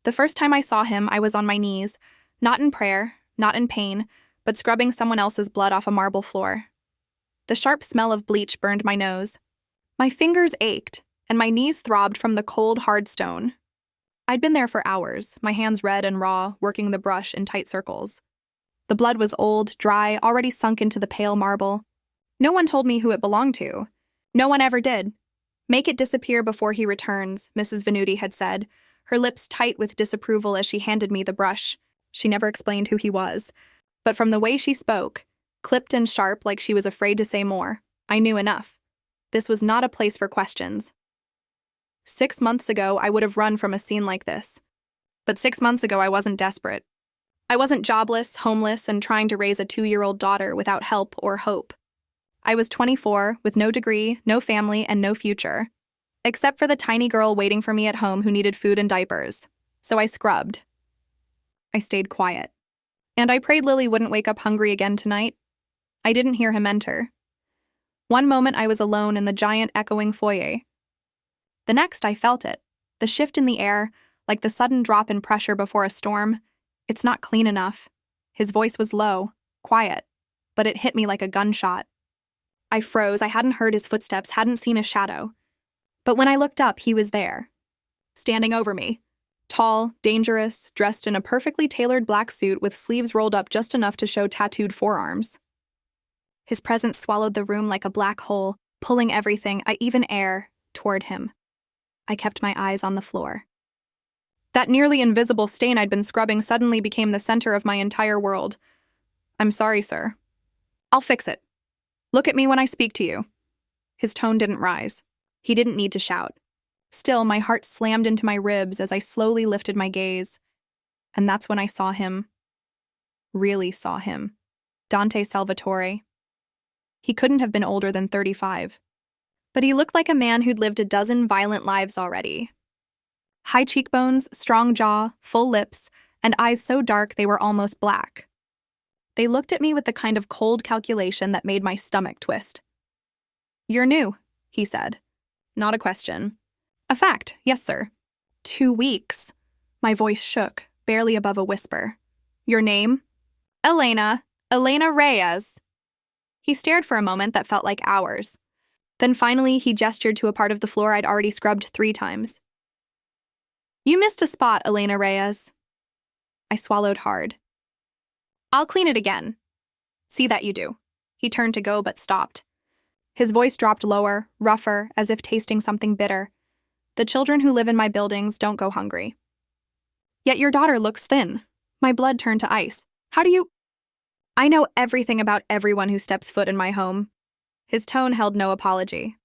The first time I saw him, I was on my knees, not in prayer, not in pain, but scrubbing someone else's blood off a marble floor. The sharp smell of bleach burned my nose. My fingers ached, and my knees throbbed from the cold, hard stone. I'd been there for hours, my hands red and raw, working the brush in tight circles. The blood was old, dry, already sunk into the pale marble. No one told me who it belonged to. No one ever did. "Make it disappear before he returns," Mrs. Venuti had said, her lips tight with disapproval as she handed me the brush. She never explained who he was. But from the way she spoke, clipped and sharp like she was afraid to say more, I knew enough. This was not a place for questions. 6 months ago, I would have run from a scene like this. But 6 months ago, I wasn't desperate. I wasn't jobless, homeless, and trying to raise a 2-year-old daughter without help or hope. I was 24, with no degree, no family, and no future. Except for the tiny girl waiting for me at home who needed food and diapers. So I scrubbed. I stayed quiet. And I prayed Lily wouldn't wake up hungry again tonight. I didn't hear him enter. One moment I was alone in the giant echoing foyer. The next I felt it, the shift in the air, like the sudden drop in pressure before a storm. It's not clean enough. His voice was low, quiet, but it hit me like a gunshot. I froze. I hadn't heard his footsteps, hadn't seen a shadow. But when I looked up, he was there, standing over me. Tall, dangerous, dressed in a perfectly tailored black suit with sleeves rolled up just enough to show tattooed forearms. His presence swallowed the room like a black hole, pulling everything, even air, toward him. I kept my eyes on the floor. That nearly invisible stain I'd been scrubbing suddenly became the center of my entire world. "I'm sorry, sir. I'll fix it. Look at me when I speak to you." His tone didn't rise. He didn't need to shout. Still, my heart slammed into my ribs as I slowly lifted my gaze. And that's when I saw him. Really saw him. Dante Salvatore. He couldn't have been older than 35. But he looked like a man who'd lived a dozen violent lives already. High cheekbones, strong jaw, full lips, and eyes so dark they were almost black. They looked at me with the kind of cold calculation that made my stomach twist. "You're new," he said. Not a question. "A fact, yes, sir." 2 weeks. My voice shook, barely above a whisper. "Your name?" Elena Reyes." He stared for a moment that felt like hours. Then finally, he gestured to a part of the floor I'd already scrubbed 3 times. "You missed a spot, Elena Reyes." I swallowed hard. "I'll clean it again." "See that you do." He turned to go but stopped. His voice dropped lower, rougher, as if tasting something bitter. "The children who live in my buildings don't go hungry." "Yet your daughter looks thin." My blood turned to ice. "How do you—" "I know everything about everyone who steps foot in my home." His tone held no apology.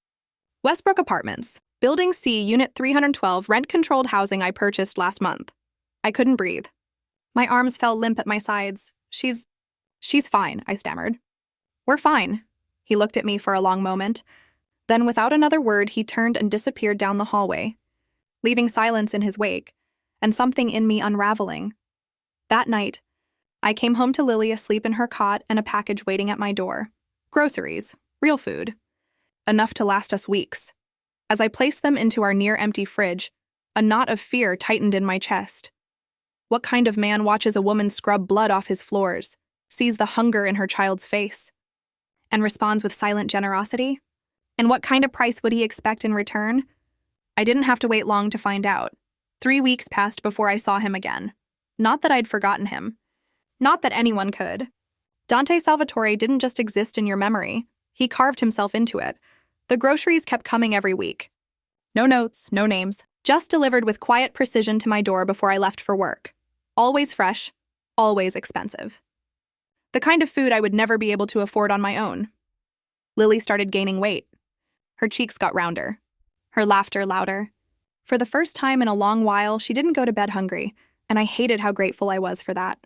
"Westbrook Apartments, Building C, Unit 312, rent-controlled housing I purchased last month." I couldn't breathe. My arms fell limp at my sides. She's fine," I stammered. "We're fine." He looked at me for a long moment. Then, without another word, he turned and disappeared down the hallway, leaving silence in his wake, and something in me unraveling. That night, I came home to Lily asleep in her cot and a package waiting at my door. Groceries, real food. Enough to last us weeks. As I placed them into our near-empty fridge, a knot of fear tightened in my chest. What kind of man watches a woman scrub blood off his floors, sees the hunger in her child's face, and responds with silent generosity? And what kind of price would he expect in return? I didn't have to wait long to find out. 3 weeks passed before I saw him again. Not that I'd forgotten him. Not that anyone could. Dante Salvatore didn't just exist in your memory. He carved himself into it. The groceries kept coming every week. No notes, no names, just delivered with quiet precision to my door before I left for work. Always fresh, always expensive. The kind of food I would never be able to afford on my own. Lily started gaining weight. Her cheeks got rounder. Her laughter louder. For the first time in a long while, she didn't go to bed hungry, and I hated how grateful I was for that.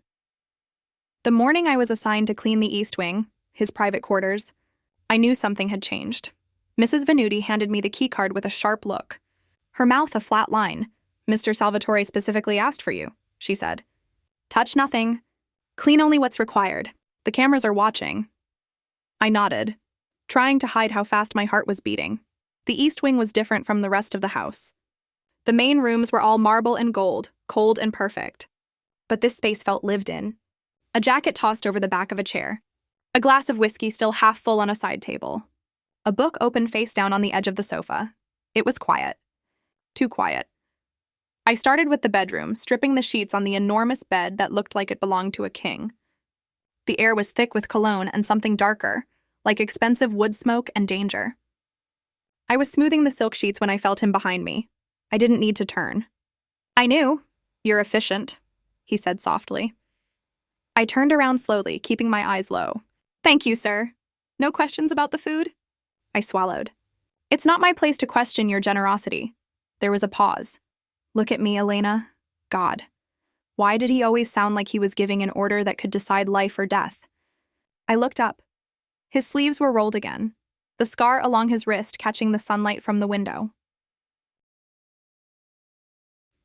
The morning I was assigned to clean the East Wing, his private quarters, I knew something had changed. Mrs. Venuti handed me the keycard with a sharp look. Her mouth a flat line. "Mr. Salvatore specifically asked for you," she said. "Touch nothing. Clean only what's required. The cameras are watching." I nodded, trying to hide how fast my heart was beating. The East Wing was different from the rest of the house. The main rooms were all marble and gold, cold and perfect. But this space felt lived in. A jacket tossed over the back of a chair. A glass of whiskey still half full on a side table. A book open face down on the edge of the sofa. It was quiet. Too quiet. I started with the bedroom, stripping the sheets on the enormous bed that looked like it belonged to a king. The air was thick with cologne and something darker, like expensive wood smoke and danger. I was smoothing the silk sheets when I felt him behind me. I didn't need to turn. I knew. You're efficient, he said softly. I turned around slowly, keeping my eyes low. Thank you, sir. No questions about the food? I swallowed. It's not my place to question your generosity. There was a pause. Look at me, Elena. God. Why did he always sound like he was giving an order that could decide life or death? I looked up. His sleeves were rolled again, the scar along his wrist catching the sunlight from the window.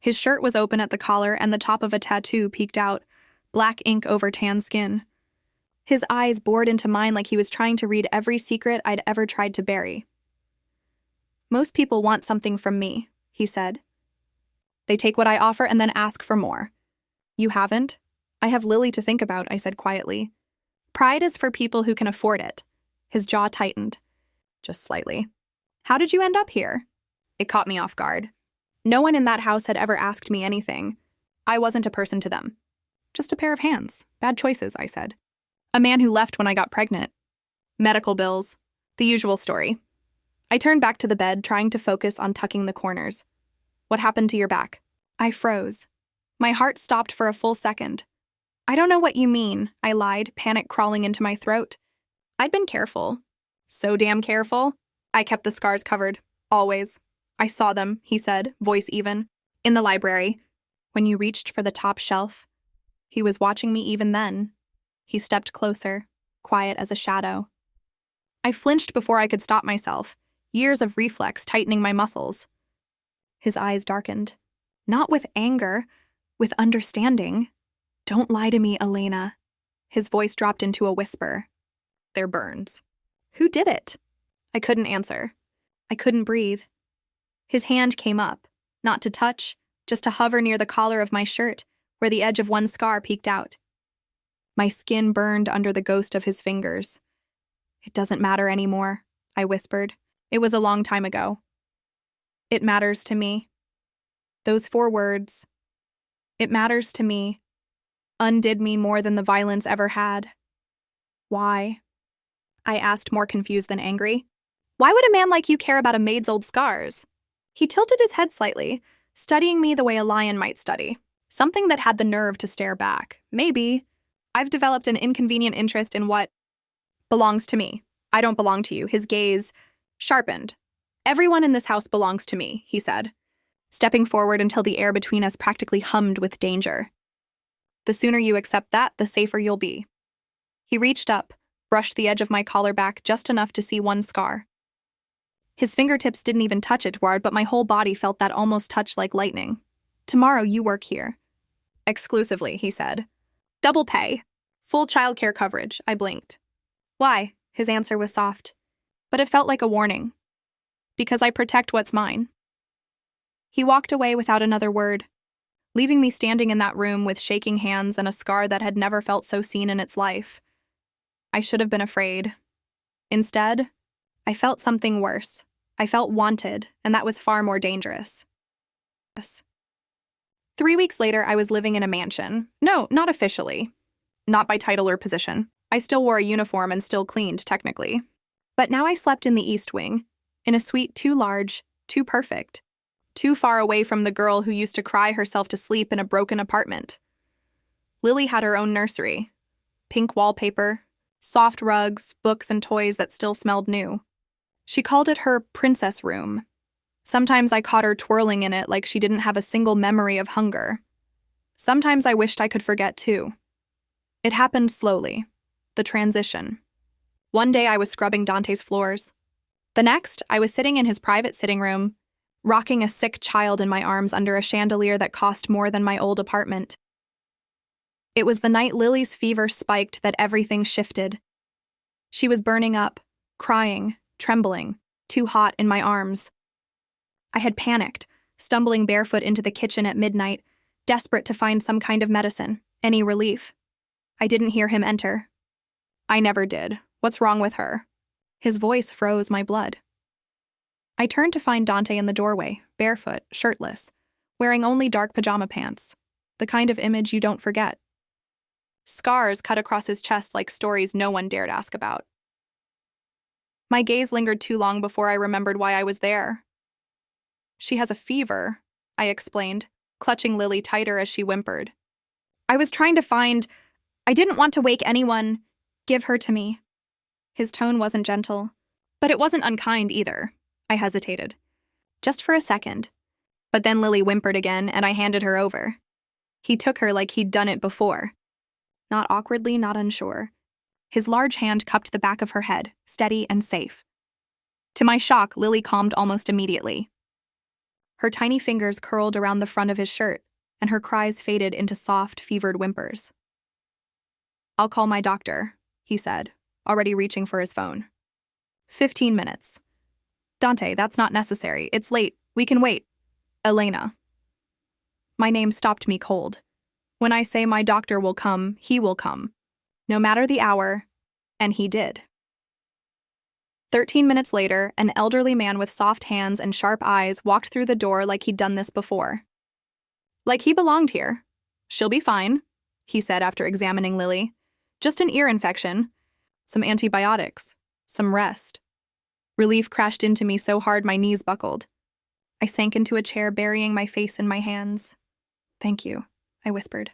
His shirt was open at the collar and the top of a tattoo peeked out, black ink over tan skin. His eyes bored into mine like he was trying to read every secret I'd ever tried to bury. Most people want something from me, he said. They take what I offer and then ask for more. You haven't? I have Lily to think about, I said quietly. Pride is for people who can afford it. His jaw tightened. Just slightly. How did you end up here? It caught me off guard. No one in that house had ever asked me anything. I wasn't a person to them. Just a pair of hands. Bad choices, I said. A man who left when I got pregnant. Medical bills. The usual story. I turned back to the bed, trying to focus on tucking the corners. What happened to your back? I froze. My heart stopped for a full second. I don't know what you mean, I lied, panic crawling into my throat. I'd been careful. So damn careful. I kept the scars covered. Always. I saw them, he said, voice even. In the library. When you reached for the top shelf. He was watching me even then. He stepped closer, quiet as a shadow. I flinched before I could stop myself, years of reflex tightening my muscles. His eyes darkened. Not with anger, with understanding. Don't lie to me, Elena. His voice dropped into a whisper. They're burns. Who did it? I couldn't answer. I couldn't breathe. His hand came up, not to touch, just to hover near the collar of my shirt, where the edge of one scar peeked out. My skin burned under the ghost of his fingers. It doesn't matter anymore, I whispered. It was a long time ago. It matters to me. Those 4 words, it matters to me, undid me more than the violence ever had. Why? I asked, more confused than angry. Why would a man like you care about a maid's old scars? He tilted his head slightly, studying me the way a lion might study. Something that had the nerve to stare back. Maybe. I've developed an inconvenient interest in what belongs to me. I don't belong to you. His gaze sharpened. Everyone in this house belongs to me, he said, stepping forward until the air between us practically hummed with danger. The sooner you accept that, the safer you'll be. He reached up, brushed the edge of my collar back just enough to see one scar. His fingertips didn't even touch it, Edward, but my whole body felt that almost touch like lightning. Tomorrow you work here. Exclusively, he said. Double pay. Full childcare coverage, I blinked. Why? His answer was soft. But it felt like a warning. Because I protect what's mine. He walked away without another word, leaving me standing in that room with shaking hands and a scar that had never felt so seen in its life. I should have been afraid. Instead, I felt something worse. I felt wanted, and that was far more dangerous. 3 weeks later, I was living in a mansion. No, not officially. Not by title or position. I still wore a uniform and still cleaned, technically. But now I slept in the East Wing, in a suite too large, too perfect, too far away from the girl who used to cry herself to sleep in a broken apartment. Lily had her own nursery. Pink wallpaper, soft rugs, books and toys that still smelled new. She called it her princess room. Sometimes I caught her twirling in it like she didn't have a single memory of hunger. Sometimes I wished I could forget too. It happened slowly. The transition. One day I was scrubbing Dante's floors. The next, I was sitting in his private sitting room, rocking a sick child in my arms under a chandelier that cost more than my old apartment. It was the night Lily's fever spiked that everything shifted. She was burning up, crying, trembling, too hot in my arms. I had panicked, stumbling barefoot into the kitchen at midnight, desperate to find some kind of medicine, any relief. I didn't hear him enter. I never did. What's wrong with her? His voice froze my blood. I turned to find Dante in the doorway, barefoot, shirtless, wearing only dark pajama pants, the kind of image you don't forget. Scars cut across his chest like stories no one dared ask about. My gaze lingered too long before I remembered why I was there. She has a fever, I explained, clutching Lily tighter as she whimpered. I was trying to find... I didn't want to wake anyone. Give her to me. His tone wasn't gentle, but it wasn't unkind either. I hesitated. Just for a second. But then Lily whimpered again, and I handed her over. He took her like he'd done it before. Not awkwardly, not unsure. His large hand cupped the back of her head, steady and safe. To my shock, Lily calmed almost immediately. Her tiny fingers curled around the front of his shirt, and her cries faded into soft, fevered whimpers. I'll call my doctor, he said, already reaching for his phone. 15 minutes. Dante, that's not necessary. It's late. We can wait. Elena. My name stopped me cold. When I say my doctor will come, he will come. No matter the hour, and he did. 13 minutes later, an elderly man with soft hands and sharp eyes walked through the door like he'd done this before. Like he belonged here. She'll be fine, he said after examining Lily. Just an ear infection. Some antibiotics. Some rest. Relief crashed into me so hard my knees buckled. I sank into a chair, burying my face in my hands. Thank you, I whispered.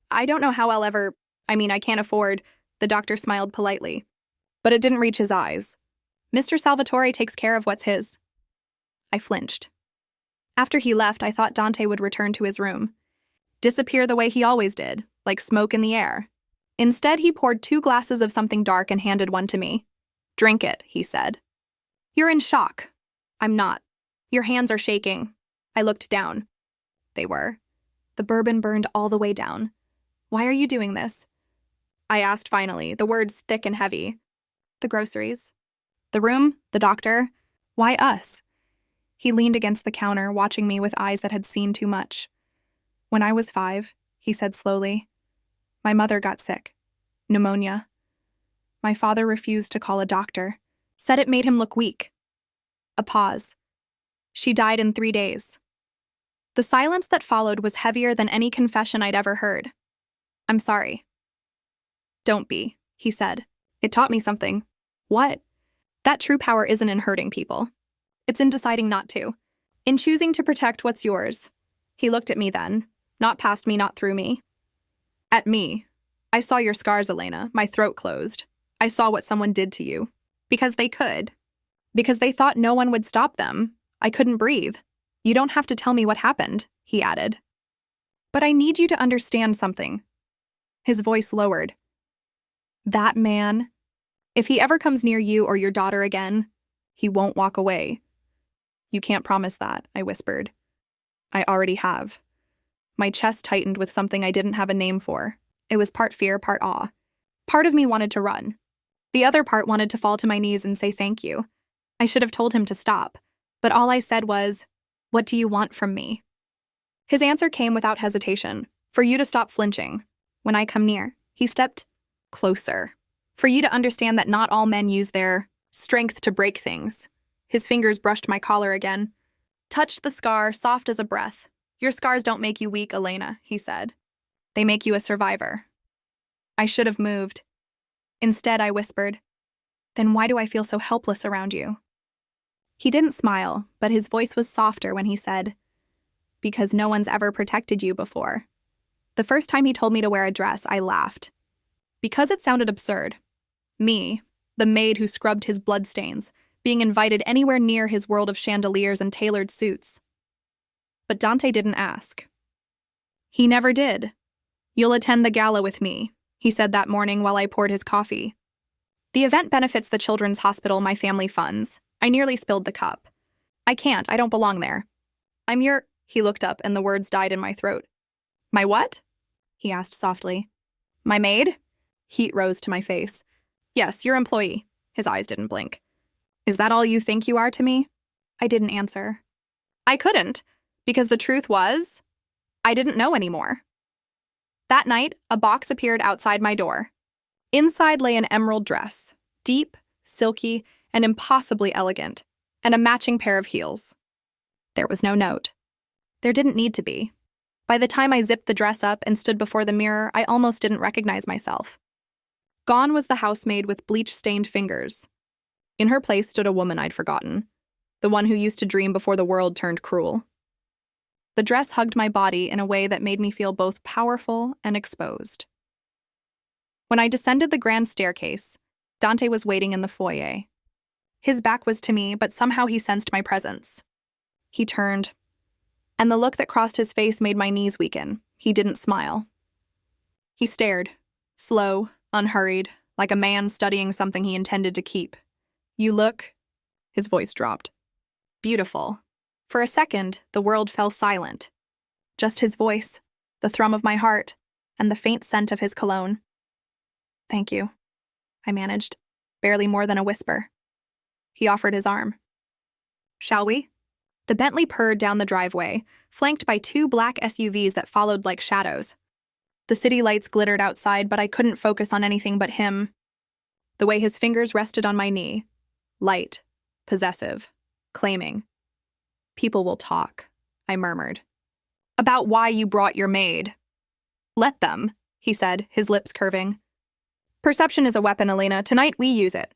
I don't know how I'll ever... I can't afford... The doctor smiled politely. But it didn't reach his eyes. Mr. Salvatore takes care of what's his. I flinched. After he left, I thought Dante would return to his room. Disappear the way he always did, like smoke in the air. Instead, he poured 2 glasses of something dark and handed one to me. Drink it, he said. You're in shock. I'm not. Your hands are shaking. I looked down. They were. The bourbon burned all the way down. Why are you doing this? I asked finally, the words thick and heavy. The groceries. The room, the doctor. Why us? He leaned against the counter, watching me with eyes that had seen too much. When I was 5, he said slowly, my mother got sick. Pneumonia. My father refused to call a doctor. Said it made him look weak. A pause. She died in 3 days. The silence that followed was heavier than any confession I'd ever heard. I'm sorry. Don't be, he said. It taught me something. What? That true power isn't in hurting people. It's in deciding not to. In choosing to protect what's yours. He looked at me then, not past me, not through me. At me. I saw your scars, Elena. My throat closed. I saw what someone did to you. Because they could. Because they thought no one would stop them. I couldn't breathe. You don't have to tell me what happened, he added. But I need you to understand something. His voice lowered. That man, if he ever comes near you or your daughter again, he won't walk away. You can't promise that, I whispered. I already have. My chest tightened with something I didn't have a name for. It was part fear, part awe. Part of me wanted to run. The other part wanted to fall to my knees and say thank you. I should have told him to stop, but all I said was, what do you want from me? His answer came without hesitation. For you to stop flinching. When I come near, he stepped closer. For you to understand that not all men use their strength to break things. His fingers brushed my collar again. Touch the scar, soft as a breath. Your scars don't make you weak, Elena, he said. They make you a survivor. I should have moved. Instead, I whispered, then why do I feel so helpless around you? He didn't smile, but his voice was softer when he said, because no one's ever protected you before. The first time he told me to wear a dress, I laughed. Because it sounded absurd. Me, the maid who scrubbed his bloodstains, being invited anywhere near his world of chandeliers and tailored suits. But Dante didn't ask. He never did. You'll attend the gala with me, he said that morning while I poured his coffee. The event benefits the children's hospital my family funds. I nearly spilled the cup. I can't, I don't belong there. I'm your... He looked up and the words died in my throat. My what? He asked softly. My maid? Heat rose to my face. Yes, your employee. His eyes didn't blink. Is that all you think you are to me? I didn't answer. I couldn't, because the truth was, I didn't know anymore. That night, a box appeared outside my door. Inside lay an emerald dress, deep, silky, and impossibly elegant, and a matching pair of heels. There was no note. There didn't need to be. By the time I zipped the dress up and stood before the mirror, I almost didn't recognize myself. Gone was the housemaid with bleach-stained fingers. In her place stood a woman I'd forgotten, the one who used to dream before the world turned cruel. The dress hugged my body in a way that made me feel both powerful and exposed. When I descended the grand staircase, Dante was waiting in the foyer. His back was to me, but somehow he sensed my presence. He turned, and the look that crossed his face made my knees weaken. He didn't smile. He stared, slow, unhurried, like a man studying something he intended to keep. "You look," his voice dropped, "beautiful." For a second, the world fell silent. Just his voice, the thrum of my heart, and the faint scent of his cologne. "Thank you," I managed, barely more than a whisper. He offered his arm. "Shall we?" The Bentley purred down the driveway, flanked by 2 black SUVs that followed like shadows. The city lights glittered outside, but I couldn't focus on anything but him. The way his fingers rested on my knee. Light, possessive, claiming. "People will talk," I murmured. "About why you brought your maid." "Let them," he said, his lips curving. "Perception is a weapon, Elena. Tonight we use it."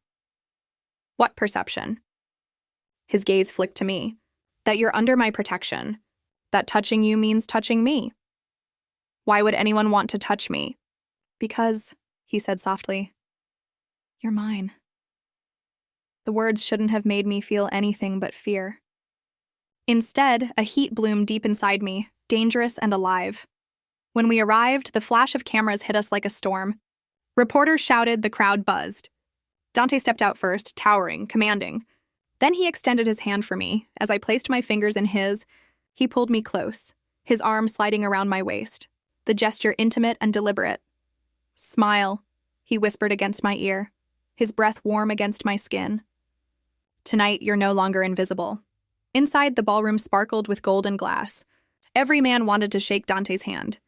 "What perception?" His gaze flicked to me. "That you're under my protection. That touching you means touching me." "Why would anyone want to touch me?" "Because," he said softly, "you're mine." The words shouldn't have made me feel anything but fear. Instead, a heat bloomed deep inside me, dangerous and alive. When we arrived, the flash of cameras hit us like a storm. Reporters shouted, the crowd buzzed. Dante stepped out first, towering, commanding. Then he extended his hand for me. As I placed my fingers in his, he pulled me close, his arm sliding around my waist, the gesture intimate and deliberate. "Smile," he whispered against my ear, his breath warm against my skin. "Tonight, you're no longer invisible." Inside, the ballroom sparkled with gold and glass. Every man wanted to shake Dante's hand.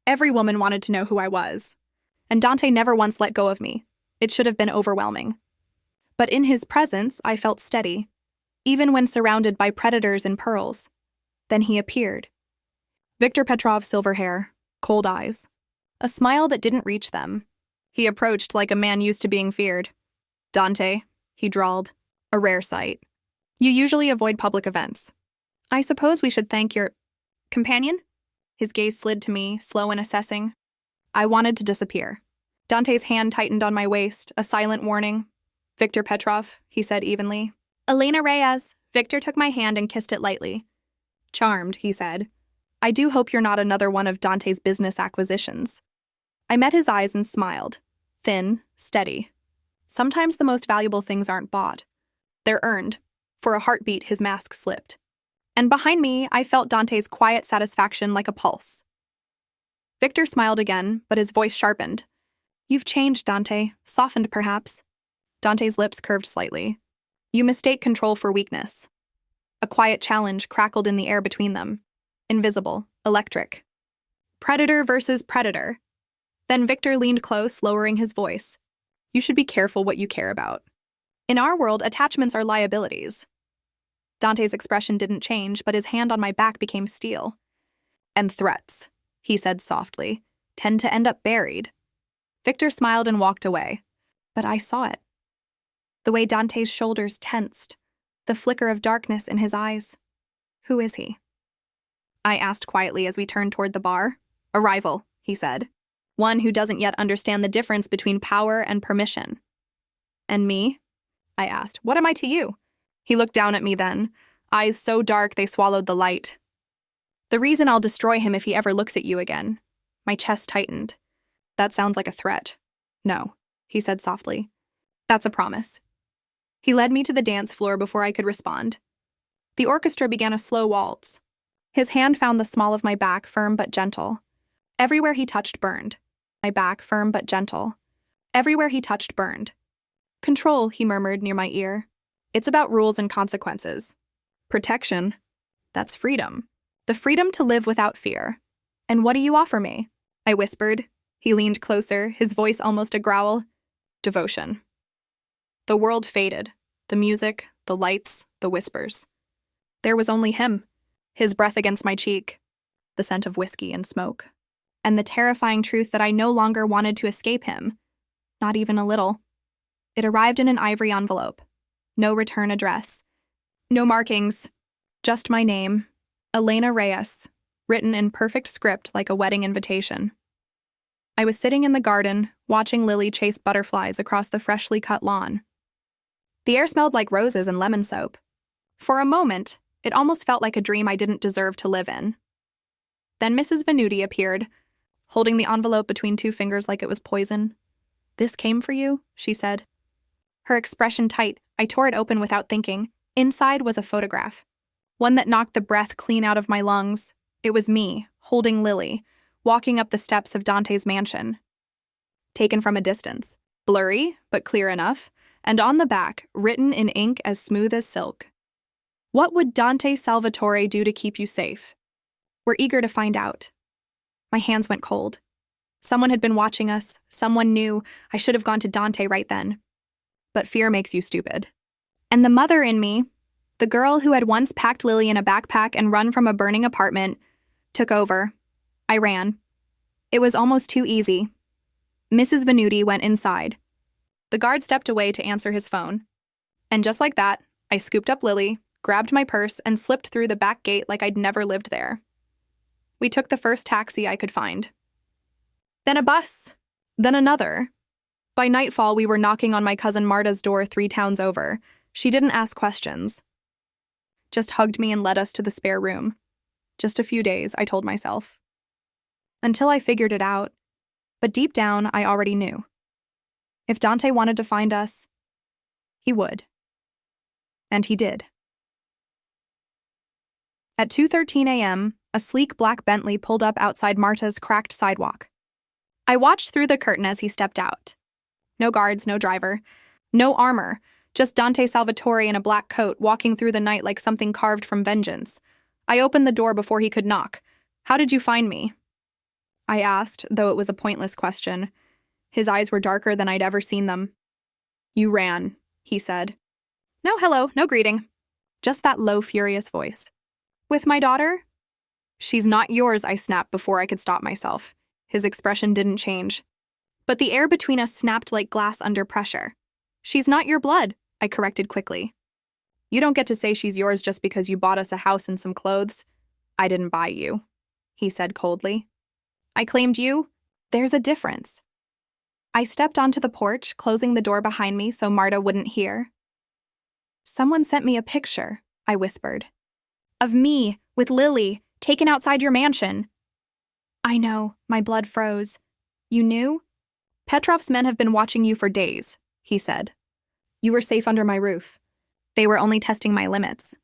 Every woman wanted to know who I was. And Dante never once let go of me. It should have been overwhelming. But in his presence, I felt steady, even when surrounded by predators in pearls. Then he appeared. Viktor Petrov's silver hair, cold eyes, a smile that didn't reach them. He approached like a man used to being feared. "Dante," he drawled, "a rare sight. You usually avoid public events. I suppose we should thank your companion?" His gaze slid to me, slow and assessing. I wanted to disappear. Dante's hand tightened on my waist, a silent warning. "Viktor Petrov," he said evenly. "Elena Reyes." Viktor took my hand and kissed it lightly. "Charmed," he said. "I do hope you're not another one of Dante's business acquisitions." I met his eyes and smiled. Thin, steady. Sometimes the most valuable things aren't bought. They're earned. For a heartbeat, his mask slipped. And behind me, I felt Dante's quiet satisfaction like a pulse. Viktor smiled again, but his voice sharpened. "You've changed, Dante. Softened, perhaps." Dante's lips curved slightly. "You mistake control for weakness." A quiet challenge crackled in the air between them. Invisible, electric. Predator versus predator. Then Viktor leaned close, lowering his voice. "You should be careful what you care about. In our world, attachments are liabilities." Dante's expression didn't change, but his hand on my back became steel. "And threats," he said softly, "tend to end up buried." Viktor smiled and walked away, but I saw it. The way Dante's shoulders tensed, the flicker of darkness in his eyes. "Who is he?" I asked quietly as we turned toward the bar. "A rival," he said. "One who doesn't yet understand the difference between power and permission." "And me?" I asked. "What am I to you?" He looked down at me then, eyes so dark they swallowed the light. "The reason I'll destroy him if he ever looks at you again." My chest tightened. "That sounds like a threat." "No," he said softly. "That's a promise." He led me to the dance floor before I could respond. The orchestra began a slow waltz. His hand found the small of my back, firm but gentle. Everywhere he touched burned. My back, firm but gentle. Everywhere he touched burned. "Control," he murmured near my ear. "It's about rules and consequences. Protection, that's freedom. The freedom to live without fear." "And what do you offer me?" I whispered. He leaned closer, his voice almost a growl. "Devotion." The world faded. The music, the lights, the whispers. There was only him, his breath against my cheek, the scent of whiskey and smoke, and the terrifying truth that I no longer wanted to escape him, not even a little. It arrived in an ivory envelope. No return address. No markings. Just my name, Elena Reyes, written in perfect script like a wedding invitation. I was sitting in the garden, watching Lily chase butterflies across the freshly cut lawn. The air smelled like roses and lemon soap. For a moment, it almost felt like a dream I didn't deserve to live in. Then Mrs. Venuti appeared, holding the envelope between two fingers like it was poison. "This came for you?" she said. Her expression tight, I tore it open without thinking. Inside was a photograph, one that knocked the breath clean out of my lungs. It was me, holding Lily, walking up the steps of Dante's mansion. Taken from a distance, blurry, but clear enough, and on the back, written in ink as smooth as silk. "What would Dante Salvatore do to keep you safe?" We're eager to find out. My hands went cold. Someone had been watching us. Someone knew. I should have gone to Dante right then. But fear makes you stupid. And the mother in me, the girl who had once packed Lily in a backpack and run from a burning apartment, took over. I ran. It was almost too easy. Mrs. Venuti went inside. The guard stepped away to answer his phone. And just like that, I scooped up Lily, grabbed my purse, and slipped through the back gate like I'd never lived there. We took the first taxi I could find. Then a bus. Then another. By nightfall, we were knocking on my cousin Marta's door 3 towns over. She didn't ask questions. Just hugged me and led us to the spare room. Just a few days, I told myself. Until I figured it out. But deep down, I already knew. If Dante wanted to find us, he would. And he did. At 2:13 a.m., a sleek black Bentley pulled up outside Marta's cracked sidewalk. I watched through the curtain as he stepped out. No guards, no driver, no armor, just Dante Salvatore in a black coat walking through the night like something carved from vengeance. I opened the door before he could knock. "How did you find me?" I asked, though it was a pointless question. His eyes were darker than I'd ever seen them. "You ran," he said. No hello, no greeting. Just that low, furious voice. "With my daughter?" "She's not yours," I snapped before I could stop myself. His expression didn't change. But the air between us snapped like glass under pressure. "She's not your blood," I corrected quickly. "You don't get to say she's yours just because you bought us a house and some clothes." "I didn't buy you," he said coldly. "I claimed you. There's a difference." I stepped onto the porch, closing the door behind me so Marta wouldn't hear. "Someone sent me a picture," I whispered. "Of me, with Lily, taken outside your mansion." "I know," my blood froze. "You knew?" "Petrov's men have been watching you for days," he said. "You were safe under my roof. They were only testing my limits."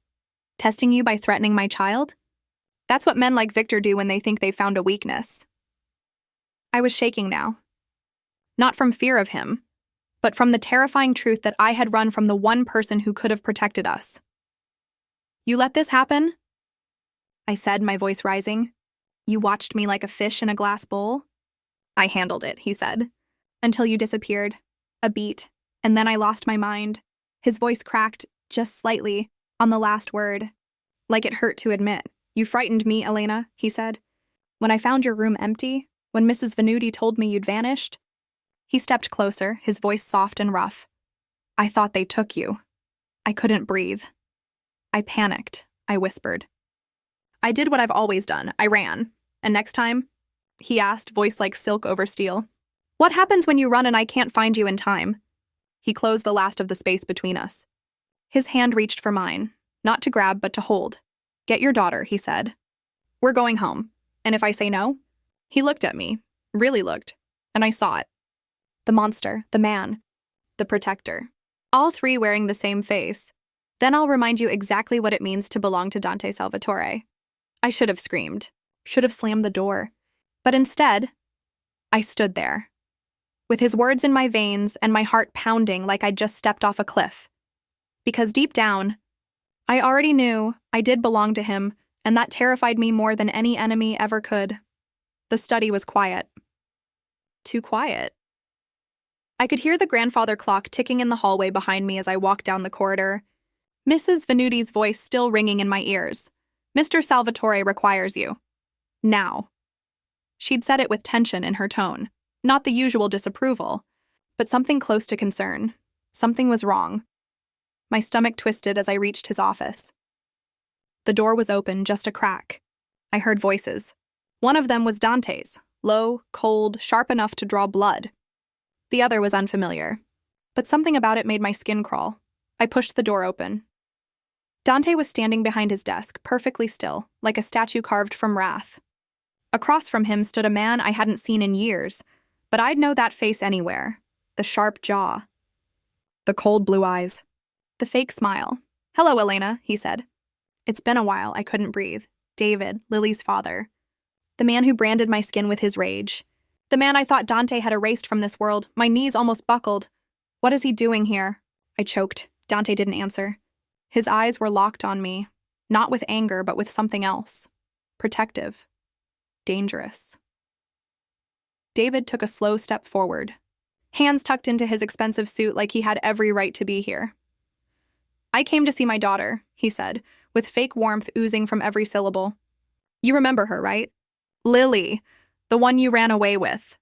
"Testing you by threatening my child?" "That's what men like Victor do when they think they've found a weakness." I was shaking now. Not from fear of him, but from the terrifying truth that I had run from the one person who could have protected us. "You let this happen?" I said, my voice rising. "You watched me like a fish in a glass bowl?" "I handled it," he said. "Until you disappeared. A beat. And then I lost my mind." His voice cracked, just slightly, on the last word. Like it hurt to admit. "You frightened me, Elena," he said. "When I found your room empty, when Mrs. Venuti told me you'd vanished." He stepped closer, his voice soft and rough. "I thought they took you." I couldn't breathe. "I panicked," I whispered. "I did what I've always done. I ran. And next time?" he asked, voice like silk over steel. "What happens when you run and I can't find you in time?" He closed the last of the space between us. His hand reached for mine, not to grab, but to hold. "Get your daughter," he said. "We're going home. And if I say no?" He looked at me, really looked, and I saw it. The monster, the man, the protector. All three wearing the same face. Then I'll remind you exactly what it means to belong to Dante Salvatore. I should have screamed, should have slammed the door. But instead, I stood there, with his words in my veins and my heart pounding like I'd just stepped off a cliff. Because deep down, I already knew I did belong to him, and that terrified me more than any enemy ever could. The study was quiet. Too quiet. I could hear the grandfather clock ticking in the hallway behind me as I walked down the corridor. Mrs. Venuti's voice still ringing in my ears. Mr. Salvatore requires you. Now. She'd said it with tension in her tone, not the usual disapproval, but something close to concern. Something was wrong. My stomach twisted as I reached his office. The door was open, just a crack. I heard voices. One of them was Dante's, low, cold, sharp enough to draw blood. The other was unfamiliar, but something about it made my skin crawl. I pushed the door open. Dante was standing behind his desk, perfectly still, like a statue carved from wrath. Across from him stood a man I hadn't seen in years, but I'd know that face anywhere. The sharp jaw. The cold blue eyes. The fake smile. "Hello, Elena," he said. It's been a while, I couldn't breathe. David, Lily's father. The man who branded my skin with his rage. The man I thought Dante had erased from this world. My knees almost buckled. What is he doing here? I choked. Dante didn't answer. His eyes were locked on me, not with anger, but with something else. Protective. Dangerous. David took a slow step forward, hands tucked into his expensive suit like he had every right to be here. "I came to see my daughter," he said, with fake warmth oozing from every syllable. "You remember her, right? Lily, the one you ran away with."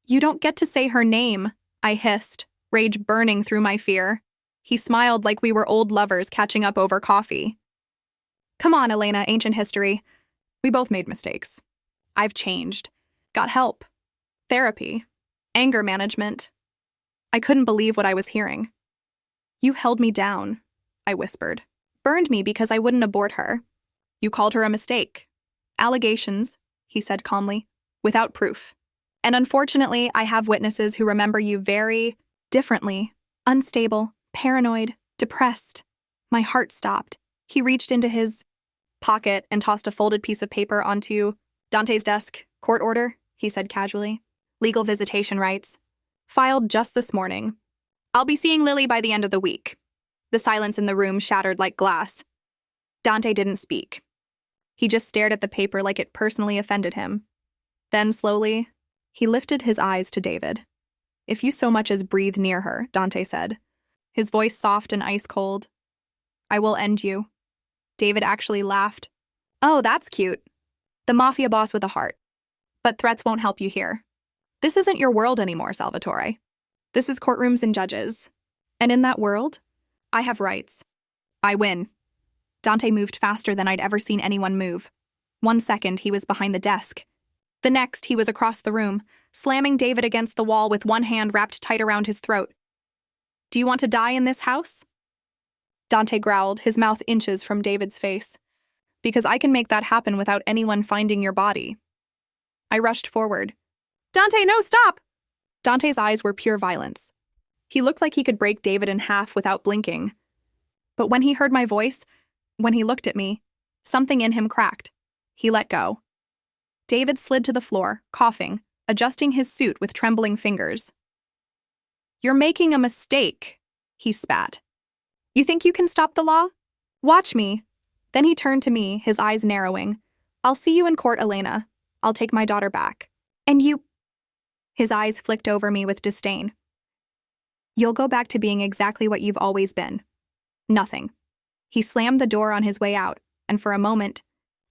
"You don't get to say her name," I hissed, rage burning through my fear. He smiled like we were old lovers catching up over coffee. "Come on, Elena, ancient history. We both made mistakes. I've changed. Got help. Therapy. Anger management." I couldn't believe what I was hearing. "You held me down," I whispered. "Burned me because I wouldn't abort her. You called her a mistake. Allegations," he said calmly, "without proof. And unfortunately, I have witnesses who remember you very differently. Unstable, paranoid, depressed." My heart stopped. He reached into his pocket and tossed a folded piece of paper onto Dante's desk. "Court order," he said casually. "Legal visitation rights. Filed just this morning. I'll be seeing Lily by the end of the week." The silence in the room shattered like glass. Dante didn't speak. He just stared at the paper like it personally offended him. Then, slowly, he lifted his eyes to David. "If you so much as breathe near her," Dante said, his voice soft and ice-cold, "I will end you." David actually laughed. "Oh, that's cute. The Mafia boss with a heart. But threats won't help you here. This isn't your world anymore, Salvatore. This is courtrooms and judges. And in that world, I have rights. I win." Dante moved faster than I'd ever seen anyone move. 1 second, he was behind the desk. The next, he was across the room, slamming David against the wall with one hand wrapped tight around his throat. "Do you want to die in this house?" Dante growled, his mouth inches from David's face. "Because I can make that happen without anyone finding your body." I rushed forward. "Dante, no, stop!" Dante's eyes were pure violence. He looked like he could break David in half without blinking. But when he heard my voice, when he looked at me, something in him cracked. He let go. David slid to the floor, coughing, adjusting his suit with trembling fingers. "You're making a mistake," he spat. "You think you can stop the law? Watch me." Then he turned to me, his eyes narrowing. "I'll see you in court, Elena. I'll take my daughter back. And you—" His eyes flicked over me with disdain. "You'll go back to being exactly what you've always been. Nothing." He slammed the door on his way out, and for a moment,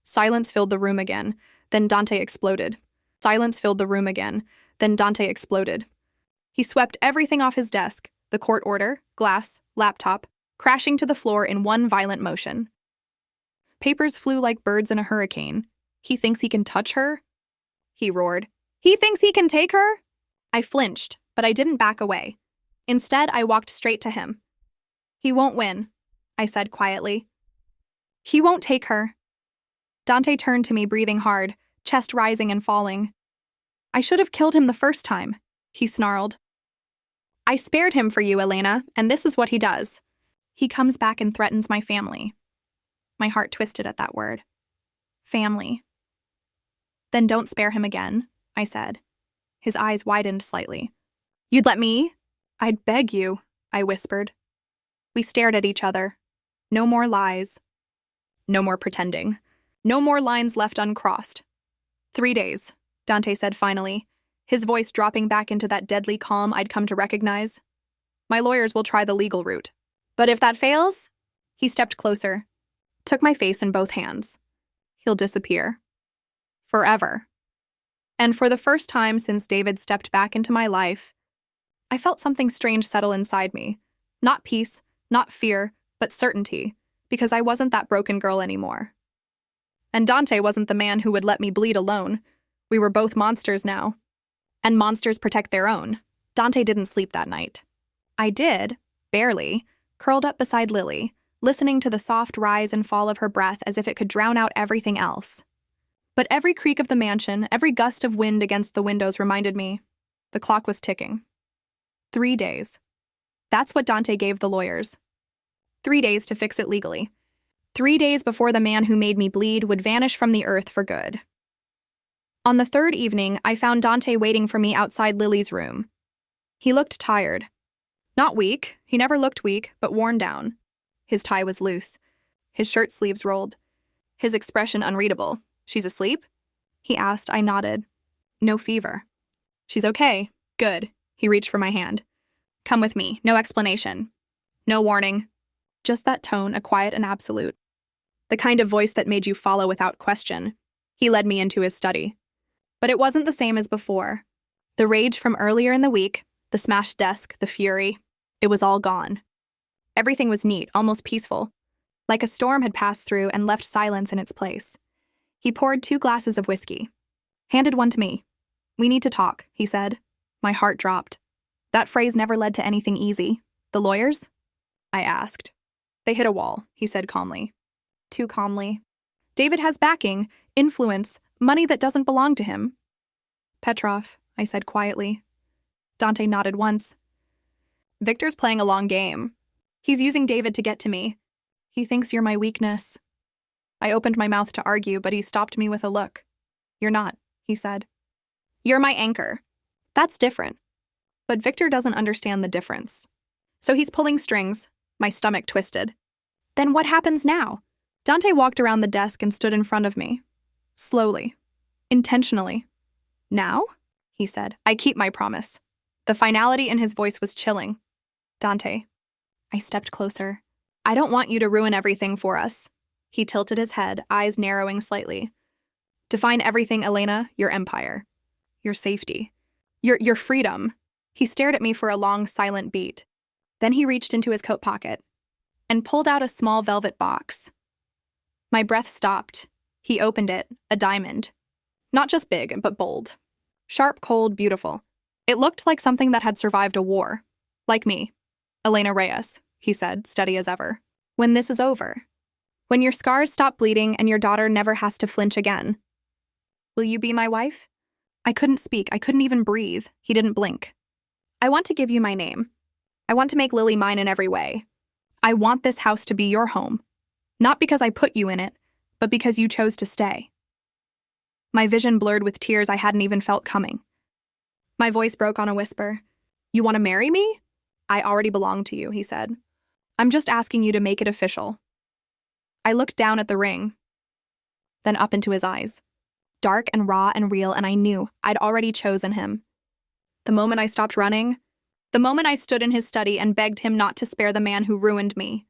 silence filled the room again. Then Dante exploded. Silence filled the room again. Then Dante exploded. He swept everything off his desk, the court order, glass, laptop, crashing to the floor in one violent motion. Papers flew like birds in a hurricane. "He thinks he can touch her?" he roared. "He thinks he can take her?" I flinched, but I didn't back away. Instead, I walked straight to him. "He won't win," I said quietly. "He won't take her." Dante turned to me, breathing hard, chest rising and falling. "I should have killed him the first time," he snarled. "I spared him for you, Elena, and this is what he does. He comes back and threatens my family." My heart twisted at that word. Family. "Then don't spare him again," I said. His eyes widened slightly. "You'd let me?" "I'd beg you," I whispered. We stared at each other. No more lies. No more pretending. No more lines left uncrossed. 3 days, Dante said finally, his voice dropping back into that deadly calm I'd come to recognize. My lawyers will try the legal route. But if that fails, he stepped closer, took my face in both hands. He'll disappear. Forever. And for the first time since David stepped back into my life, I felt something strange settle inside me. Not peace, not fear, but certainty, because I wasn't that broken girl anymore. And Dante wasn't the man who would let me bleed alone. We were both monsters now. And monsters protect their own. Dante didn't sleep that night. I did, barely, curled up beside Lily, listening to the soft rise and fall of her breath as if it could drown out everything else. But every creak of the mansion, every gust of wind against the windows reminded me the clock was ticking. 3 days. That's what Dante gave the lawyers. 3 days to fix it legally. 3 days before the man who made me bleed would vanish from the earth for good. On the third evening, I found Dante waiting for me outside Lily's room. He looked tired. Not weak, he never looked weak, but worn down. His tie was loose. His shirt sleeves rolled. His expression unreadable. She's asleep? He asked. I nodded. No fever. She's okay. Good. He reached for my hand. Come with me. No explanation. No warning. Just that tone, a quiet and absolute. The kind of voice that made you follow without question. He led me into his study. But it wasn't the same as before. The rage from earlier in the week, the smashed desk, the fury, it was all gone. Everything was neat, almost peaceful. Like a storm had passed through and left silence in its place. He poured 2 glasses of whiskey. Handed one to me. We need to talk, he said. My heart dropped. That phrase never led to anything easy. The lawyers? I asked. They hit a wall, he said calmly. Too calmly. David has backing, influence, money that doesn't belong to him. Petrov, I said quietly. Dante nodded once. Victor's playing a long game. He's using David to get to me. He thinks you're my weakness. I opened my mouth to argue, but he stopped me with a look. You're not, he said. You're my anchor. That's different. But Victor doesn't understand the difference. So he's pulling strings. My stomach twisted. Then what happens now? Dante walked around the desk and stood in front of me. Slowly. Intentionally. Now? He said. I keep my promise. The finality in his voice was chilling. Dante. I stepped closer. I don't want you to ruin everything for us. He tilted his head, eyes narrowing slightly. Define everything, Elena, your empire. Your safety. Your freedom. He stared at me for a long, silent beat. Then he reached into his coat pocket and pulled out a small velvet box. My breath stopped. He opened it, a diamond. Not just big, but bold. Sharp, cold, beautiful. It looked like something that had survived a war. Like me. Elena Reyes, he said, steady as ever. When this is over. When your scars stop bleeding and your daughter never has to flinch again. Will you be my wife? I couldn't speak. I couldn't even breathe. He didn't blink. I want to give you my name. I want to make Lily mine in every way. I want this house to be your home. Not because I put you in it, but because you chose to stay. My vision blurred with tears I hadn't even felt coming. My voice broke on a whisper. You want to marry me? I already belong to you, he said. I'm just asking you to make it official. I looked down at the ring, then up into his eyes. Dark and raw and real, and I knew I'd already chosen him. The moment I stopped running, the moment I stood in his study and begged him not to spare the man who ruined me.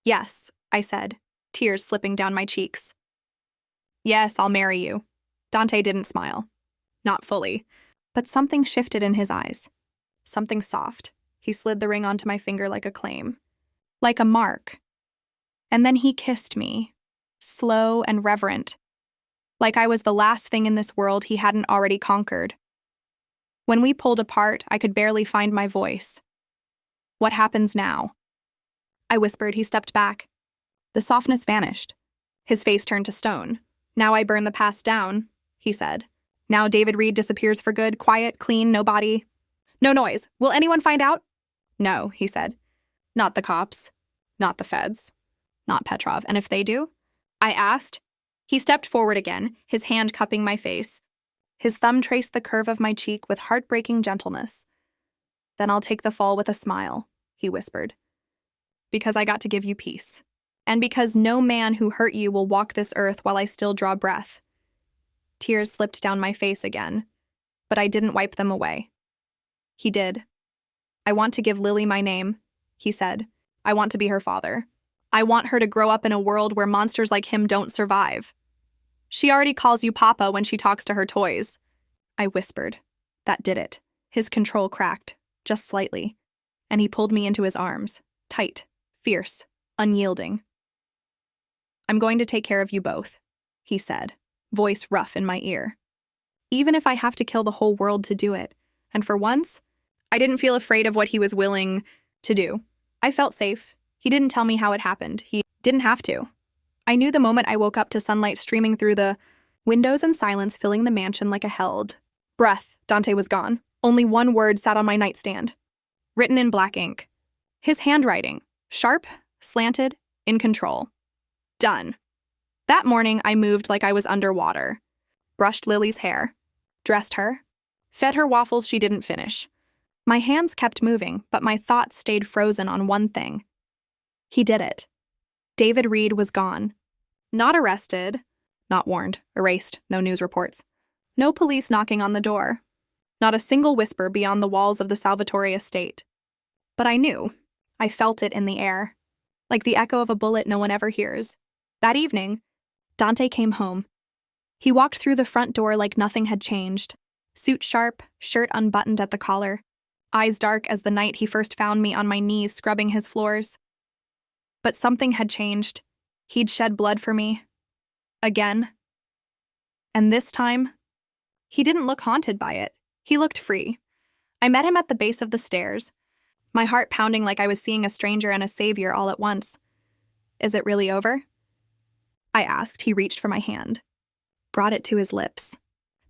Yes, I said, tears slipping down my cheeks. Yes, I'll marry you. Dante didn't smile. Not fully, but something shifted in his eyes. Something soft. He slid the ring onto my finger like a claim. Like a mark. And then he kissed me, slow and reverent, like I was the last thing in this world he hadn't already conquered. When we pulled apart, I could barely find my voice. What happens now? I whispered. He stepped back. The softness vanished. His face turned to stone. Now I burn the past down, he said. Now David Reed disappears for good, quiet, clean, no body. No noise. Will anyone find out? No, he said. Not the cops. Not the feds. Not Petrov. And if they do? I asked. He stepped forward again, his hand cupping my face. His thumb traced the curve of my cheek with heartbreaking gentleness. Then I'll take the fall with a smile, he whispered. Because I got to give you peace. And because no man who hurt you will walk this earth while I still draw breath. Tears slipped down my face again, but I didn't wipe them away. He did. I want to give Lily my name, he said. I want to be her father. I want her to grow up in a world where monsters like him don't survive. She already calls you Papa when she talks to her toys. I whispered. That did it. His control cracked, just slightly, and he pulled me into his arms, tight, fierce, unyielding. I'm going to take care of you both, he said, voice rough in my ear. Even if I have to kill the whole world to do it. And for once, I didn't feel afraid of what he was willing to do. I felt safe. He didn't tell me how it happened. He didn't have to. I knew the moment I woke up to sunlight streaming through the windows and silence filling the mansion like a held breath. Dante was gone. Only one word sat on my nightstand, written in black ink. His handwriting, sharp, slanted, in control. Done. That morning, I moved like I was underwater. Brushed Lily's hair, dressed her, fed her waffles she didn't finish. My hands kept moving, but my thoughts stayed frozen on one thing. He did it. David Reed was gone. Not arrested, not warned, erased, no news reports. No police knocking on the door. Not a single whisper beyond the walls of the Salvatore estate. But I knew. I felt it in the air. Like the echo of a bullet no one ever hears. That evening, Dante came home. He walked through the front door like nothing had changed. Suit sharp, shirt unbuttoned at the collar. Eyes dark as the night he first found me on my knees scrubbing his floors. But something had changed. He'd shed blood for me. Again. And this time, he didn't look haunted by it. He looked free. I met him at the base of the stairs, my heart pounding like I was seeing a stranger and a savior all at once. Is it really over? I asked. He reached for my hand, brought it to his lips,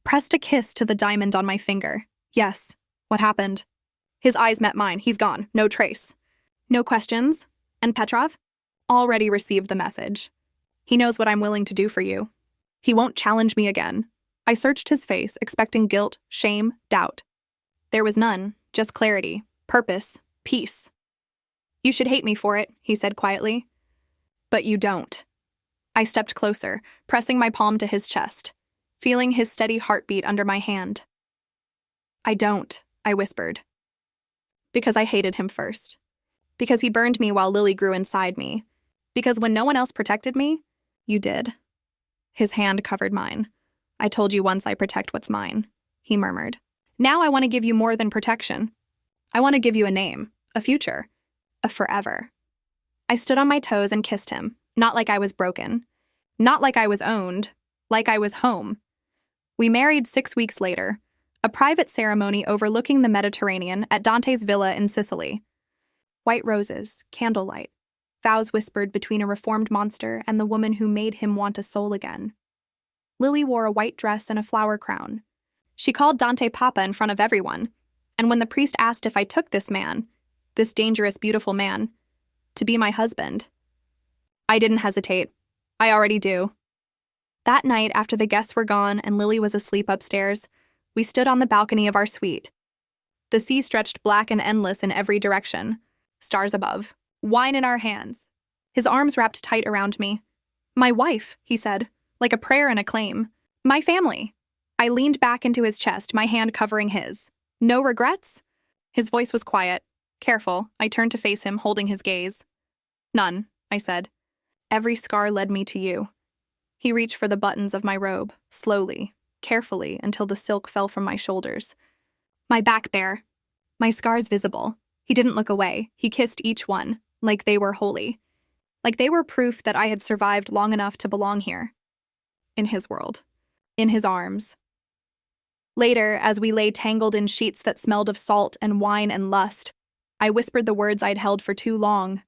pressed a kiss to the diamond on my finger. Yes. What happened? His eyes met mine. He's gone. No trace. No questions. And Petrov? Already received the message. He knows what I'm willing to do for you. He won't challenge me again. I searched his face, expecting guilt, shame, doubt. There was none, just clarity, purpose, peace. You should hate me for it, he said quietly. But you don't. I stepped closer, pressing my palm to his chest, feeling his steady heartbeat under my hand. I don't, I whispered. Because I hated him first. Because he burned me while Lily grew inside me. Because when no one else protected me, you did. His hand covered mine. I told you once I protect what's mine, he murmured. Now I want to give you more than protection. I want to give you a name, a future, a forever. I stood on my toes and kissed him, not like I was broken, not like I was owned, like I was home. We married 6 weeks later, a private ceremony overlooking the Mediterranean at Dante's villa in Sicily. White roses, candlelight, vows whispered between a reformed monster and the woman who made him want a soul again. Lily wore a white dress and a flower crown. She called Dante Papa in front of everyone, and when the priest asked if I took this man, this dangerous, beautiful man, to be my husband, I didn't hesitate. I already do. That night, after the guests were gone and Lily was asleep upstairs, we stood on the balcony of our suite. The sea stretched black and endless in every direction, stars above, wine in our hands. His arms wrapped tight around me. My wife, he said, like a prayer and a claim. My family. I leaned back into his chest, my hand covering his. No regrets? His voice was quiet. Careful, I turned to face him, holding his gaze. None, I said. Every scar led me to you. He reached for the buttons of my robe, slowly, carefully, until the silk fell from my shoulders. My back bare, my scars visible. He didn't look away. He kissed each one, like they were holy. Like they were proof that I had survived long enough to belong here. In his world. In his arms. Later, as we lay tangled in sheets that smelled of salt and wine and lust, I whispered the words I'd held for too long.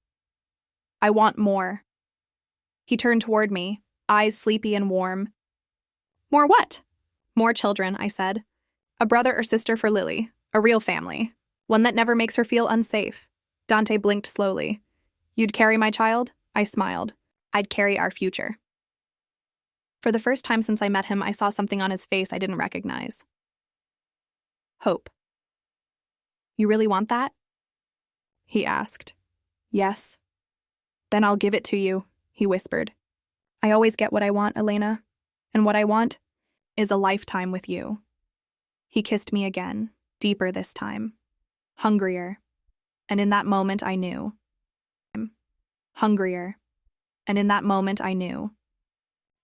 I want more. He turned toward me, eyes sleepy and warm. More what? More children, I said. A brother or sister for Lily, a real family, one that never makes her feel unsafe. Dante blinked slowly. You'd carry my child? I smiled. I'd carry our future. For the first time since I met him, I saw something on his face I didn't recognize. Hope. You really want that? He asked. Yes. Then I'll give it to you, he whispered. I always get what I want, Elena. And what I want is a lifetime with you. He kissed me again, deeper this time, hungrier, and in that moment I knew. Hungrier, and in that moment I knew.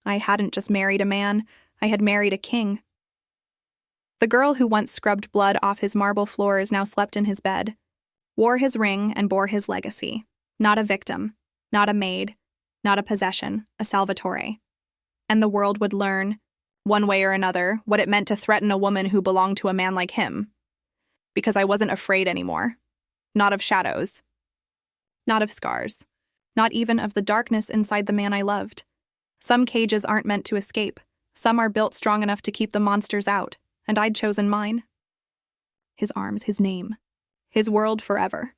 I hadn't just married a man, I had married a king. The girl who once scrubbed blood off his marble floors now slept in his bed, wore his ring and bore his legacy. Not a victim, not a maid, not a possession, a Salvatore. And the world would learn, one way or another, what it meant to threaten a woman who belonged to a man like him. Because I wasn't afraid anymore. Not of shadows. Not of scars. Not even of the darkness inside the man I loved. Some cages aren't meant to escape. Some are built strong enough to keep the monsters out, and I'd chosen mine. His arms, his name, his world forever.